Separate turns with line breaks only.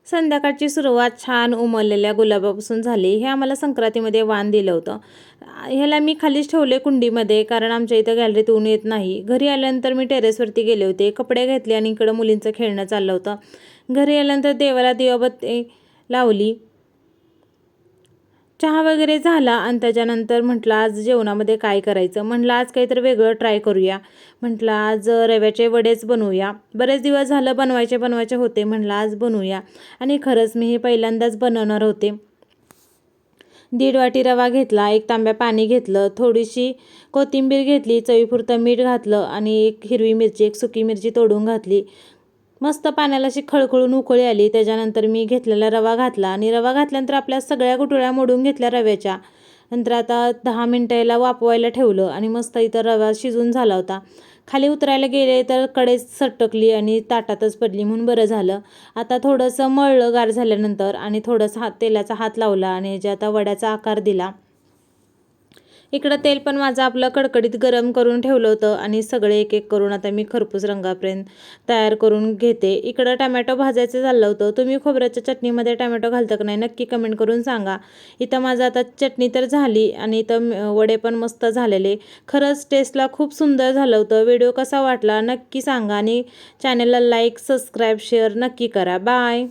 संध्याकाळची सुरुवात छान उमललेल्या गुलाबापासून झाली. हे आम्हाला संक्रांतीमध्ये वाण दिलं होतं. ह्याला मी खालीच ठेवले कुंडीमध्ये, कारण आमच्या इथं गॅलरीत ऊन येत नाही. घरी आल्यानंतर मी टेरेसवरती गेले होते, कपडे घेतले आणि इकडं मुलींचं खेळणं चाललं होतं. घरी आल्यानंतर देवाला दिवाबत्ती लावली, चहा वगैरे झाला आणि त्याच्यानंतर म्हटलं आज जेवणामध्ये काय करायचं. म्हटलं आज काहीतरी वेगळं ट्राय करूया. म्हटलं आज रव्याचे वडेच बनवूया. बरेच दिवस झालं बनवायचे होते. म्हटलं आज बनवूया आणि खरंच मी हे पहिल्यांदाच बनवणार होते. 1.5 वाटी रवा घेतला, 1 तांब्या पाणी घेतलं, थोडीशी कोथिंबीर घेतली, चवीपुरतं मीठ घातलं आणि 1 हिरवी मिरची, 1 सुकी मिरची तोडून घातली. मस्त पाण्याला अशी खळखळून उकळी आली. त्याच्यानंतर मी घेतलेला रवा घातला आणि रवा घातल्यानंतर आपल्या सगळ्या गुठळ्या मोडून घेतल्या रव्याच्या. नंतर आता 10 मिनिटं याला वाफवायला ठेवलं आणि मस्त इथं रवा शिजून झाला होता. खाली उतरायला गेले तर कडेच सटकली आणि ताटातच पडली, म्हणून बरं झालं. आता थोडंसं मळलं गार झाल्यानंतर आणि थोडंसं तेलाचा हात लावला आणि ह्याच्या आता वड्याचा आकार दिला. इकडं तेल पण माझं आपलं कडकडीत गरम करून ठेवलं होतं आणि सगळे एक एक करून आता मी खरपूस रंगापर्यंत तयार करून घेते. इकडं टमॅटो भाजायचं चाललं होतं. तुम्ही खोबऱ्याच्या चटणीमध्ये टमॅटो घालता का नाही नक्की कमेंट करून सांगा. इथं माझं आता चटणी तर झाली आणि इथं वडे पण मस्त झालेले. खरंच टेस्टला खूप सुंदर झालं होतं. व्हिडिओ कसा वाटला नक्की सांगा आणि चॅनलला लाईक, सबस्क्राईब, शेअर नक्की करा. बाय.